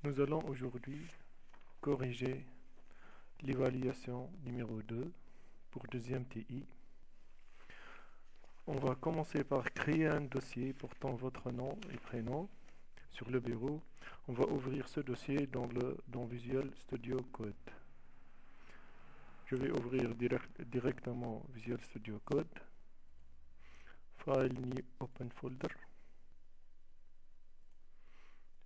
Nous allons aujourd'hui corriger l'évaluation numéro 2 pour deuxième TI. On va commencer par créer un dossier portant votre nom et prénom sur le bureau. On va ouvrir ce dossier dans Visual Studio Code. Je vais ouvrir directement Visual Studio Code. File New Open Folder.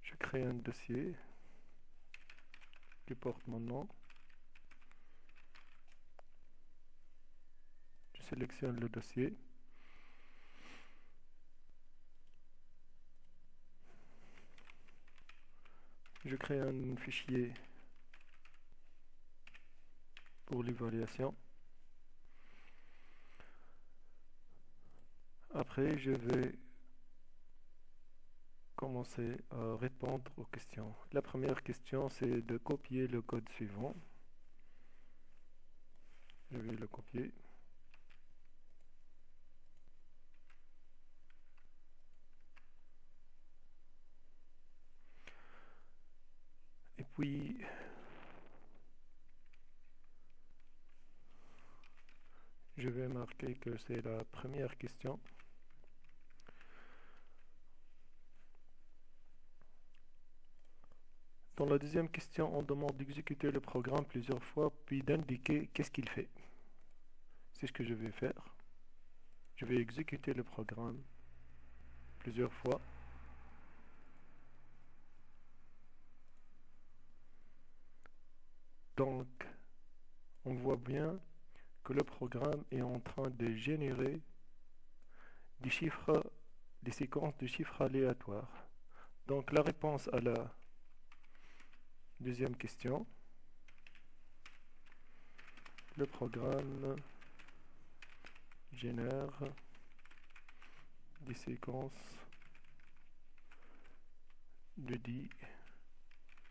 Je crée un dossier qui porte mon nom. Je sélectionne le dossier. Je crée un fichier pour l'évaluation. Après, je vais commencer à répondre aux questions. La première question, c'est de copier le code suivant. Je vais le copier. Et puis, je vais marquer que c'est la première question. Dans la deuxième question, on demande d'exécuter le programme plusieurs fois, puis d'indiquer qu'est-ce qu'il fait. C'est ce que je vais faire. Je vais exécuter le programme plusieurs fois. Donc, on voit bien que le programme est en train de générer des chiffres, des séquences de chiffres aléatoires. Donc, la réponse à la deuxième question, le programme génère des séquences de 10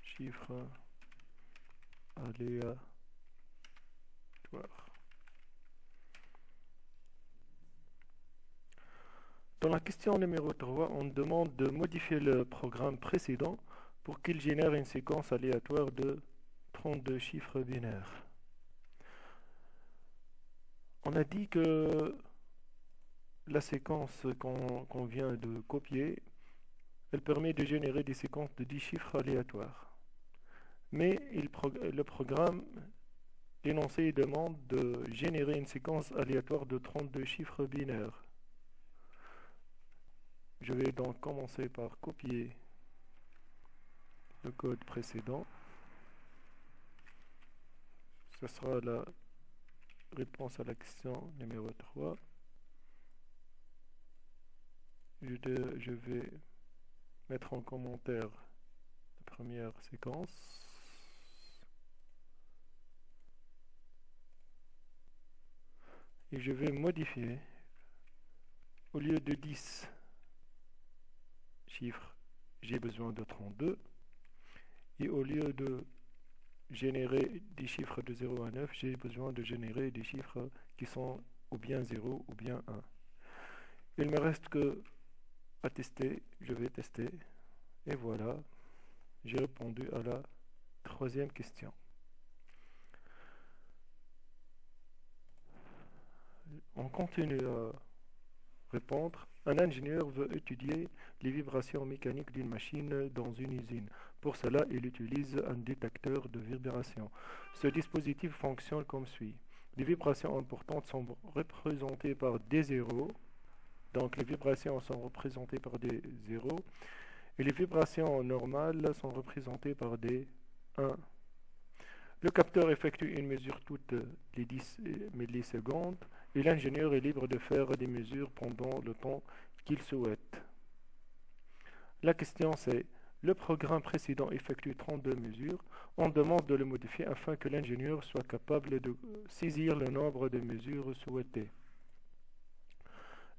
chiffres aléatoires. Dans la question numéro 3, on demande de modifier le programme précédent pour qu'il génère une séquence aléatoire de 32 chiffres binaires. On a dit que la séquence qu'on vient de copier, elle permet de générer des séquences de 10 chiffres aléatoires. Mais le programme énoncé demande de générer une séquence aléatoire de 32 chiffres binaires. Je vais donc commencer par copier le code précédent. Ce sera la réponse à la question numéro 3. Je vais mettre en commentaire la première séquence. Et je vais modifier, au lieu de 10 chiffres, j'ai besoin de 32. Et au lieu de générer des chiffres de 0 à 9, j'ai besoin de générer des chiffres qui sont ou bien 0 ou bien 1. Il me reste que à tester. Je vais tester. Et voilà, j'ai répondu à la troisième question. On continue à répondre. Un ingénieur veut étudier les vibrations mécaniques d'une machine dans une usine. Pour cela, il utilise un détecteur de vibrations. Ce dispositif fonctionne comme suit. Les vibrations importantes sont représentées par des zéros. Donc les vibrations sont représentées par des zéros. Et les vibrations normales sont représentées par des 1. Le capteur effectue une mesure toutes les 10 millisecondes et l'ingénieur est libre de faire des mesures pendant le temps qu'il souhaite. La question c'est, le programme précédent effectue 32 mesures. On demande de le modifier afin que l'ingénieur soit capable de saisir le nombre de mesures souhaitées.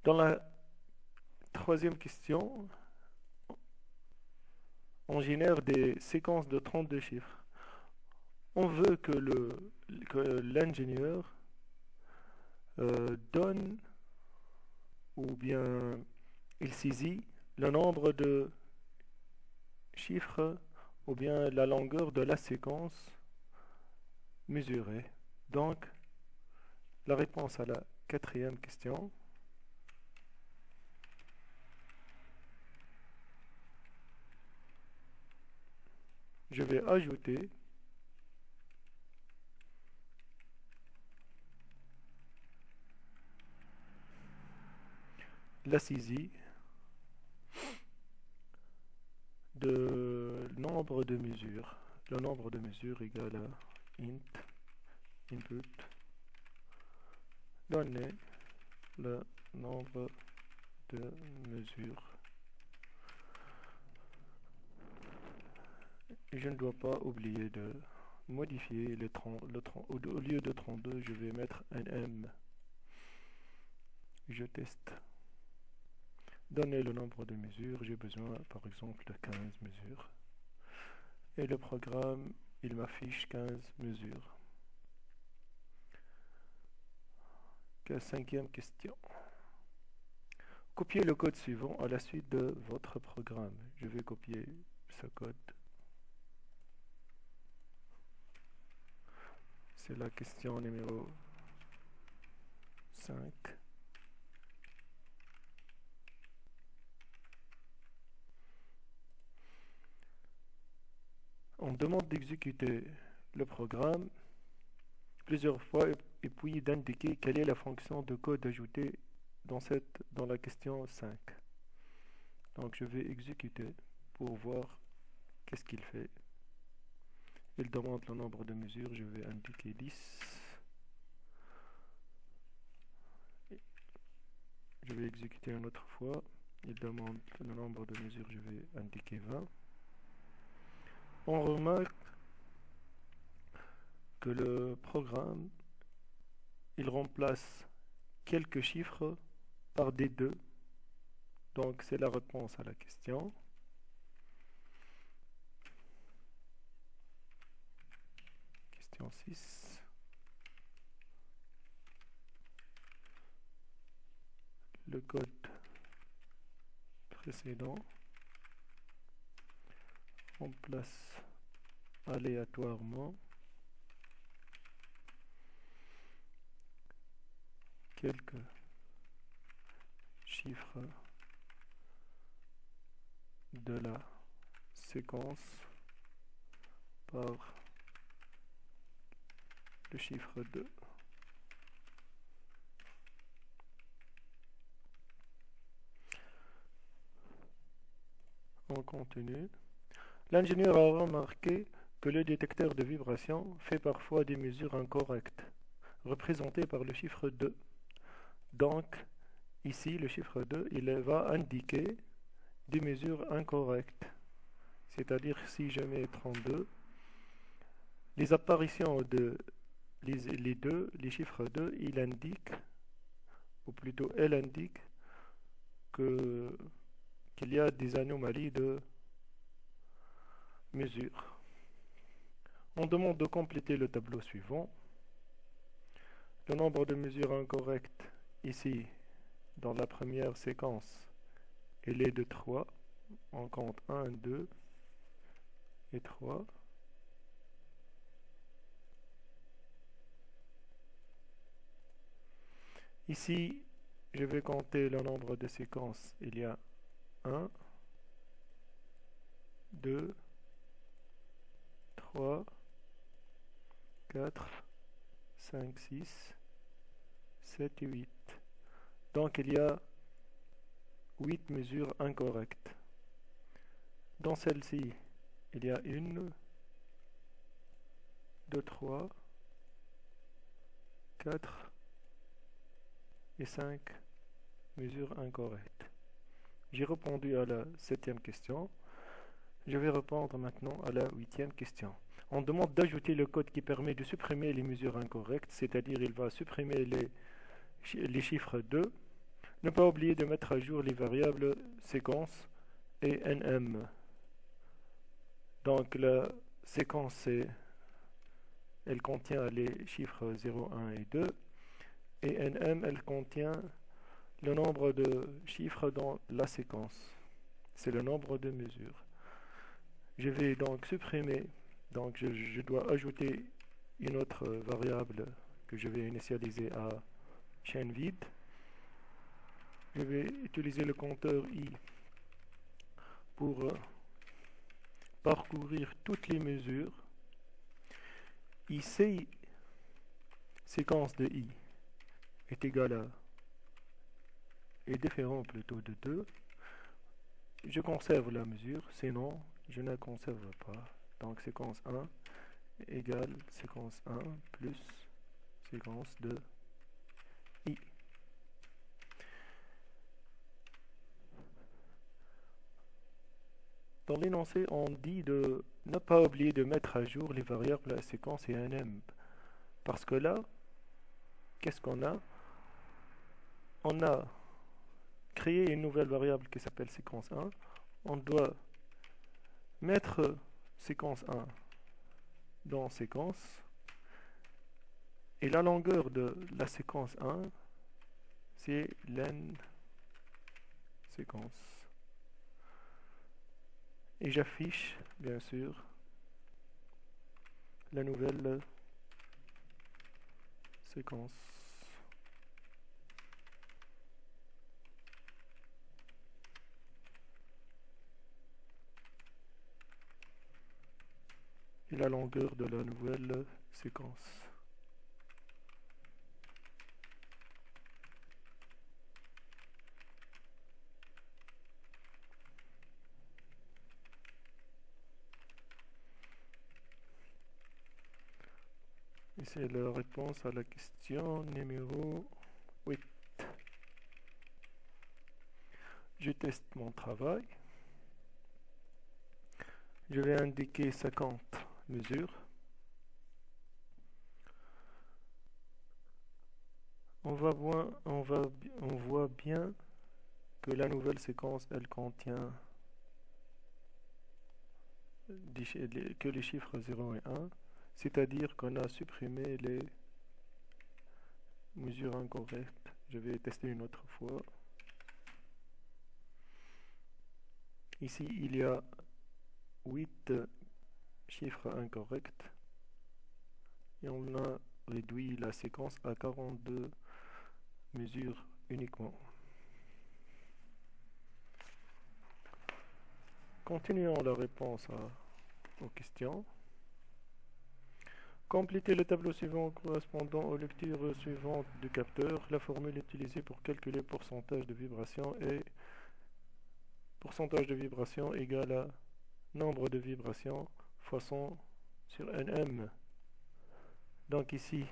Dans la troisième question, on génère des séquences de 32 chiffres. On veut que l'ingénieur donne ou bien il saisit le nombre de chiffres ou bien la longueur de la séquence mesurée. Donc, la réponse à la quatrième question, je vais ajouter la saisie de nombre de mesures. Le nombre de mesures égale à input, donner le nombre de mesures. Et je ne dois pas oublier de modifier au lieu de 32, je vais mettre un M. Je teste. Donner le nombre de mesures, j'ai besoin par exemple de 15 mesures. Et le programme, il m'affiche 15 mesures. Cinquième question. Copiez le code suivant à la suite de votre programme. Je vais copier ce code. C'est la question numéro 5. On demande d'exécuter le programme plusieurs fois et puis d'indiquer quelle est la fonction de code ajoutée dans la question 5. Donc je vais exécuter pour voir qu'est-ce qu'il fait. Il demande le nombre de mesures, je vais indiquer 10. Je vais exécuter une autre fois. Il demande le nombre de mesures, je vais indiquer 20. On remarque que le programme, il remplace quelques chiffres par des 2. Donc c'est la réponse à la question. Question 6. Le code précédent remplace aléatoirement quelques chiffres de la séquence par le chiffre 2. On continue. L'ingénieur a remarqué que le détecteur de vibration fait parfois des mesures incorrectes, représentées par le chiffre 2. Donc, ici, le chiffre 2, il va indiquer des mesures incorrectes. C'est-à-dire, si je mets 32, les apparitions de les chiffres 2, il indique, ou plutôt elle indique, qu'il y a des anomalies de mesure. On demande de compléter le tableau suivant. Le nombre de mesures incorrectes ici dans la première séquence, il est de 3. On compte 1, 2 et 3. Ici, je vais compter le nombre de séquences. Il y a 1, 2, 3, 4, 5, 6, 7 et 8. Donc il y a 8 mesures incorrectes. Dans celle-ci, il y a 1, 2, 3, 4 et 5 mesures incorrectes. J'ai répondu à la 7e question. Je vais répondre maintenant à la 8e question. On demande d'ajouter le code qui permet de supprimer les mesures incorrectes, c'est-à-dire il va supprimer les chiffres 2. Ne pas oublier de mettre à jour les variables séquence et nm. Donc la séquence, elle contient les chiffres 0, 1 et 2. Et nm, elle contient le nombre de chiffres dans la séquence. C'est le nombre de mesures. Je vais donc supprimer, donc je dois ajouter une autre variable que je vais initialiser à chaîne vide. Je vais utiliser le compteur i pour parcourir toutes les mesures. Ici, séquence de i est égale à, est différent plutôt de 2. Je conserve la mesure, sinon je ne conserve pas. Donc séquence 1 égale séquence 1 plus séquence de i. Dans l'énoncé, on dit de ne pas oublier de mettre à jour les variables à séquence et nm. Parce que là, qu'est-ce qu'on a? On a créé une nouvelle variable qui s'appelle séquence 1. On doit mettre séquence 1 dans séquence. Et la longueur de la séquence 1, c'est len séquence. Et j'affiche, bien sûr, la nouvelle séquence. Et la longueur de la nouvelle séquence. Et c'est la réponse à la question numéro 8. Je teste mon travail. Je vais indiquer 50 mesures. On voit bien que la nouvelle séquence, elle contient que les chiffres 0 et 1, c'est-à-dire qu'on a supprimé les mesures incorrectes. Je vais tester une autre fois. Ici, il y a 8 chiffres incorrects et on a réduit la séquence à 42 mesures uniquement. Continuons la réponse aux questions. Complétez le tableau suivant correspondant aux lectures suivantes du capteur. La formule utilisée pour calculer pourcentage de vibration est pourcentage de vibration égale à nombre de vibrations fois 100 sur nm. Donc ici,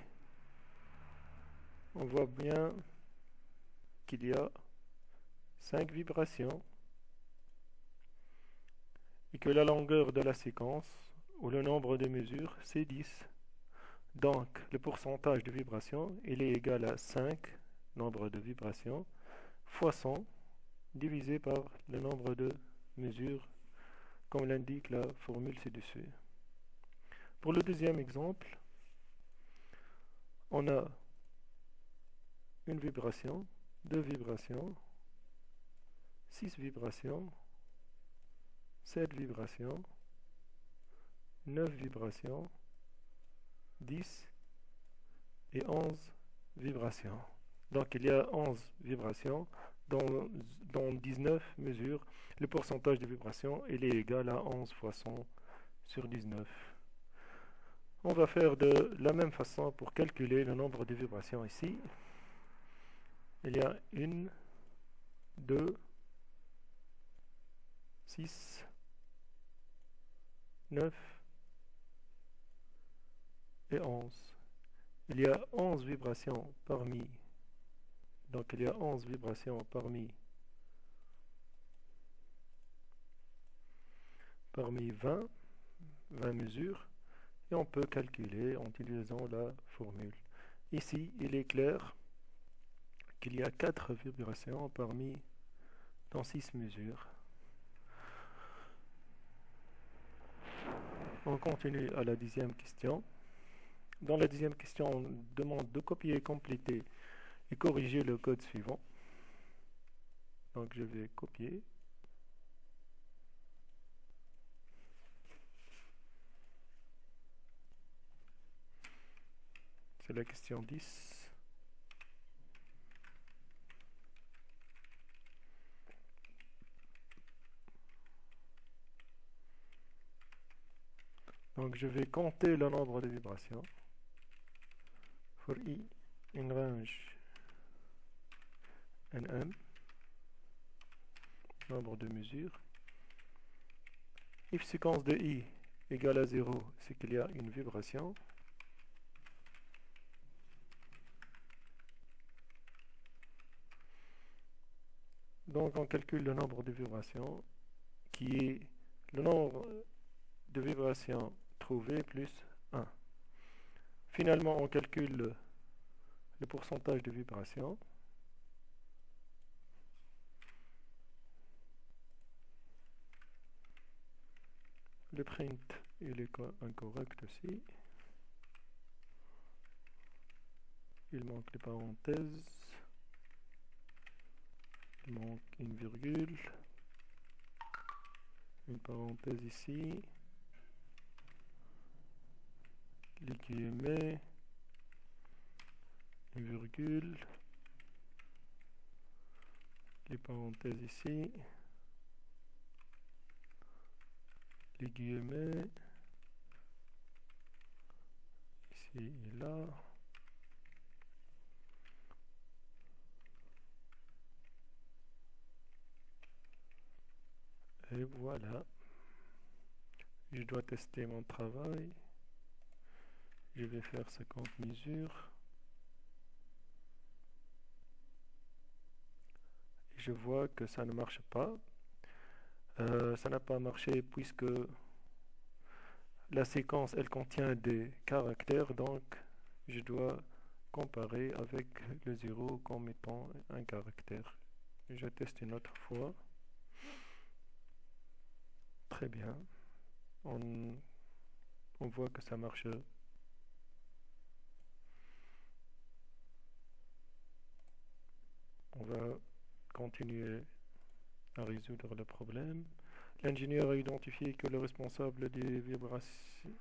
on voit bien qu'il y a 5 vibrations et que la longueur de la séquence ou le nombre de mesures c'est 10. Donc le pourcentage de vibration il est égal à 5 nombre de vibrations fois 100 divisé par le nombre de mesures comme l'indique la formule ci-dessus. Pour le deuxième exemple, on a une vibration, 2 vibrations, 6 vibrations, 7 vibrations, 9 vibrations, 10 et 11 vibrations. Donc il y a 11 vibrations dans 19 mesures. Le pourcentage de vibration il est égal à 11 fois 100 sur 19. On va faire de la même façon pour calculer le nombre de vibrations ici. Il y a 1, 2, 6, 9 et 11. Il y a 11 vibrations parmi. Donc il y a 11 vibrations parmi 20 mesures. Et on peut calculer en utilisant la formule. Ici, il est clair qu'il y a 4 vibrations parmi dans 6 mesures. On continue à la 10e question. Dans la 10e question, on demande de copier, compléter et corriger le code suivant. Donc je vais copier. C'est la question 10. Donc je vais compter le nombre de vibrations. For i in range nm, nombre de mesures. If séquence de i égale à 0, c'est qu'il y a une vibration. Donc on calcule le nombre de vibrations qui est le nombre de vibrations trouvées plus 1. Finalement on calcule le pourcentage de vibrations. Le print il est incorrect aussi. Il manque les parenthèses. Il manque une virgule. Une parenthèse ici. Les guillemets. Une virgule. Les parenthèses ici. Les guillemets. Ici et là. Et voilà. Je dois tester mon travail. Je vais faire 50 mesures. Et je vois que ça ne marche pas. Ça n'a pas marché puisque la séquence elle contient des caractères, donc je dois comparer avec le 0 comme étant un caractère. Je teste une autre fois. Très bien. On voit que ça marche. On va continuer à résoudre le problème. L'ingénieur a identifié que le responsable des vibrations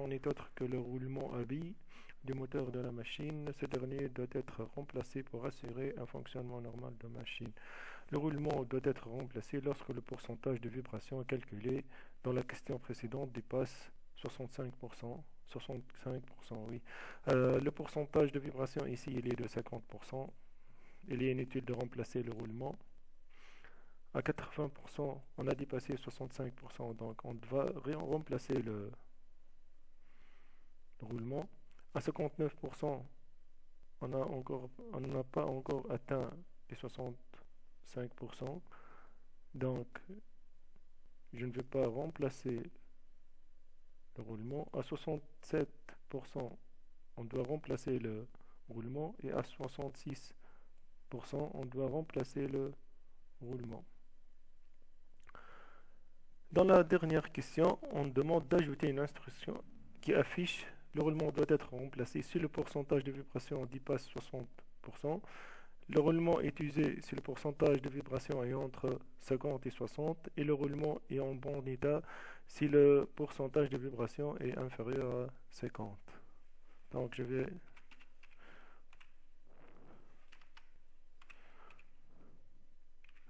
n'est autre que le roulement à billes du moteur de la machine. Ce dernier doit être remplacé pour assurer un fonctionnement normal de la machine. Le roulement doit être remplacé lorsque le pourcentage de vibration calculé dans la question précédente dépasse 65%. 65%, oui. Le pourcentage de vibration ici, il est de 50%. Il est inutile de remplacer le roulement. À 80%, on a dépassé 65%, donc on va remplacer le roulement. À 59%, on n'a pas encore atteint les 65%, donc je ne vais pas remplacer le roulement. À 67%, on doit remplacer le roulement, et à 66%, on doit remplacer le roulement. Dans la dernière question, on demande d'ajouter une instruction qui affiche le roulement doit être remplacé si le pourcentage de vibration dépasse 60%. Le roulement est usé si le pourcentage de vibration est entre 50 et 60, et le roulement est en bon état si le pourcentage de vibration est inférieur à 50. Donc je vais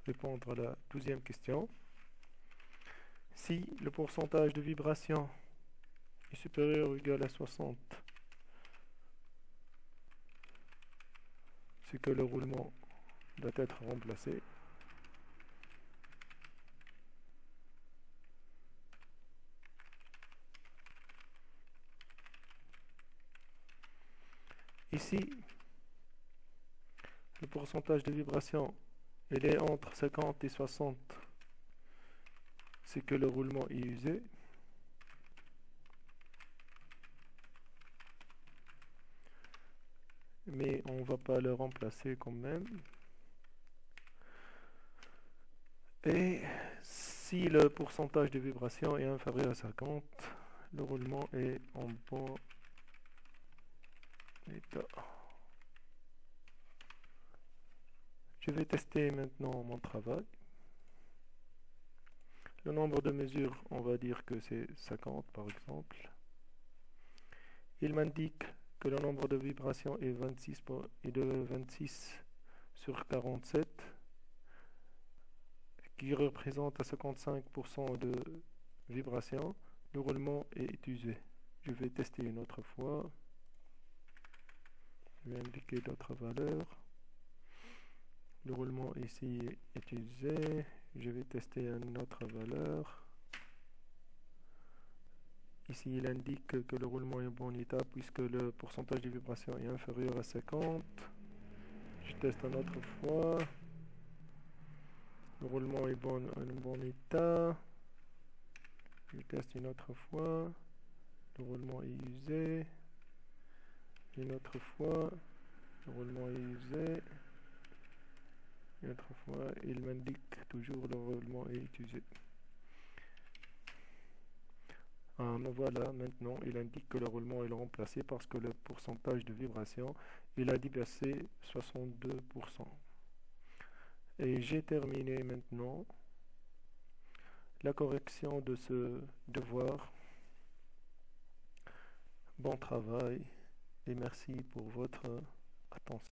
répondre à la 12e question. Si le pourcentage de vibration est supérieur ou égal à 60, c'est que le roulement doit être remplacé. Ici, le pourcentage de vibration il est entre 50 et 60, c'est que le roulement est usé. Mais on ne va pas le remplacer quand même. Et si le pourcentage de vibration est inférieur à 50, le roulement est en bon état. Je vais tester maintenant mon travail. Le nombre de mesures, on va dire que c'est 50 par exemple. Il m'indique que le nombre de vibrations est de 26 sur 47, qui représente à 55% de vibrations. Le roulement est usé. Je vais tester une autre fois. Je vais indiquer d'autres valeurs. Le roulement ici est usé. Je vais tester une autre valeur. Ici, il indique que le roulement est en bon état puisque le pourcentage de vibration est inférieur à 50. Je teste une autre fois. Le roulement est en bon état. Je teste une autre fois. Le roulement est usé. Une autre fois. Le roulement est usé. Une autre fois. Il m'indique toujours le roulement est usé. Voilà, maintenant il indique que le roulement est remplacé parce que le pourcentage de vibration il a dépassé 62%. Et j'ai terminé maintenant la correction de ce devoir. Bon travail et merci pour votre attention.